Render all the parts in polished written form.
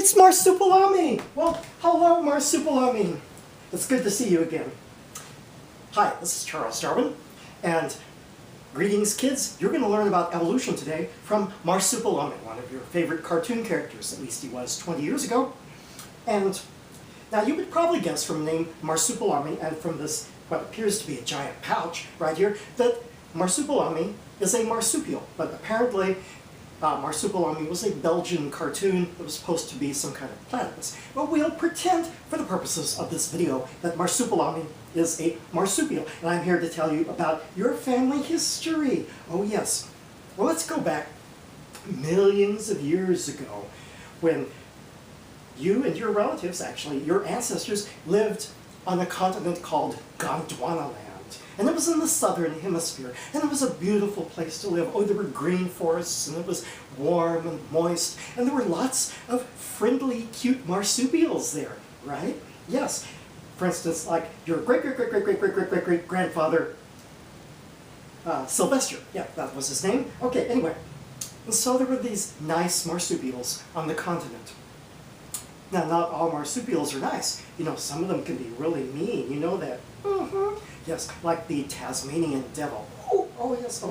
It's Marsupillami! Well, hello Marsupillami. It's good to see you again. Hi, this is Charles Darwin, and greetings kids. You're going to learn about evolution today from Marsupillami, one of your favorite cartoon characters, at least he was 20 years ago. And now you would probably guess from the name Marsupillami and from this, what appears to be a giant pouch right here, that Marsupillami is a marsupial, but apparently Marsupillami was a Belgian cartoon that was supposed to be some kind of platypus. But we'll pretend, for the purposes of this video, that Marsupillami is a marsupial. And I'm here to tell you about your family history. Oh yes. Well, let's go back millions of years ago when you and your relatives, actually, your ancestors, lived on a continent called Gondwanaland. And it was in the southern hemisphere, and it was a beautiful place to live. Oh, there were green forests, and it was warm and moist, and there were lots of friendly, cute marsupials there, right? Yes. For instance, like your great-great-great-great-great-great-great-grandfather, Sylvester. Yeah, that was his name. Okay, anyway. And so there were these nice marsupials on the continent. Now, not all marsupials are nice. You know, some of them can be really mean. You know that? Yes, like the Tasmanian devil. Oh yes,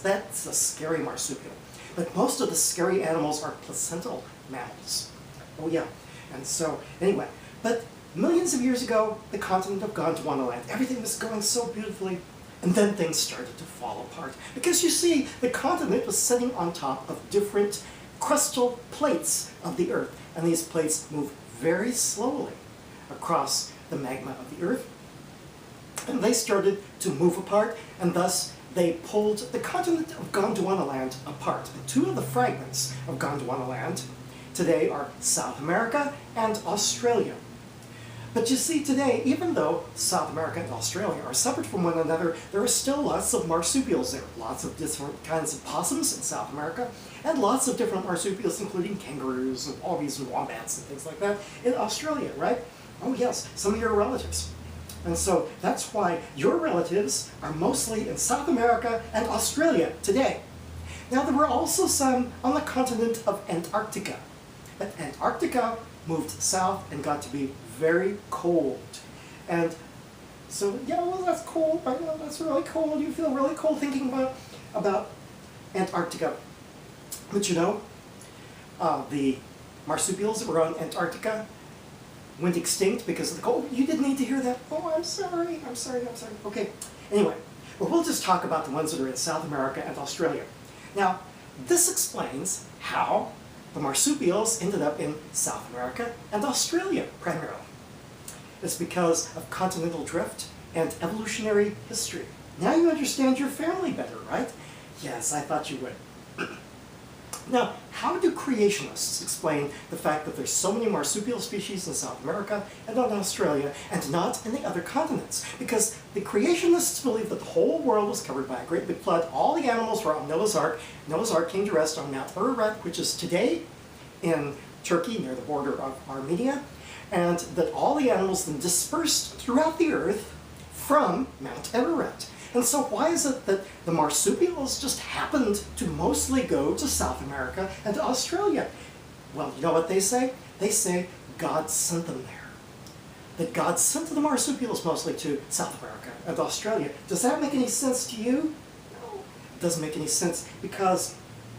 that's a scary marsupial. But most of the scary animals are placental mammals. Oh yeah, and so, anyway, but millions of years ago, the continent of Gondwanaland, everything was going so beautifully, and then things started to fall apart. Because you see, the continent was sitting on top of different crustal plates of the Earth, and these plates move very slowly across the magma of the Earth. And they started to move apart, and thus they pulled the continent of Gondwanaland apart. And two of the fragments of Gondwanaland today are South America and Australia. But you see, today, even though South America and Australia are separate from one another, there are still lots of marsupials there. Lots of different kinds of possums in South America, and lots of different marsupials, including kangaroos and wallabies and wombats and things like that in Australia, right? Oh yes, some of your relatives. And so that's why your relatives are mostly in South America and Australia today. Now there were also some on the continent of Antarctica. But Antarctica moved south and got to be very cold. And so, yeah, well, that's cold, right? Well, that's really cold. You feel really cold thinking about Antarctica. But you know, the marsupials that were on Antarctica went extinct because of the cold. You didn't need to hear that. Oh, I'm sorry. Okay, anyway, well, we'll just talk about the ones that are in South America and Australia. Now, this explains how the marsupials ended up in South America and Australia, primarily. It's because of continental drift and evolutionary history. Now you understand your family better, right? Yes, I thought you would. Now, how do creationists explain the fact that there's so many marsupial species in South America and in Australia and not in the other continents? Because the creationists believe that the whole world was covered by a great big flood. All the animals were on Noah's Ark. Noah's Ark came to rest on Mount Ararat, which is today in Turkey, near the border of Armenia, and that all the animals then dispersed throughout the earth from Mount Ararat. And so why is it that the marsupials just happened to mostly go to South America and to Australia? Well, you know what they say? They say God sent them there. That God sent the marsupials mostly to South America and Australia. Does that make any sense to you? No, it doesn't make any sense because,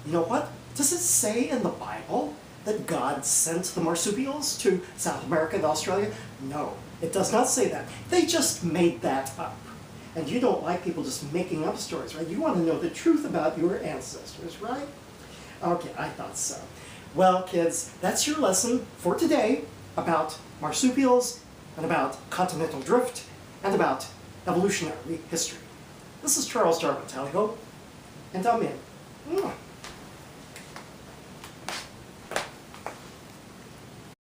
you know what? Does it say in the Bible that God sent the marsupials to South America and Australia? No, it does not say that. They just made that up. And you don't like people just making up stories, right? You want to know the truth about your ancestors, right? Okay, I thought so. Well, kids, that's your lesson for today about marsupials and about continental drift and about evolutionary history. This is Charles Darwin, tally ho, and I'm in.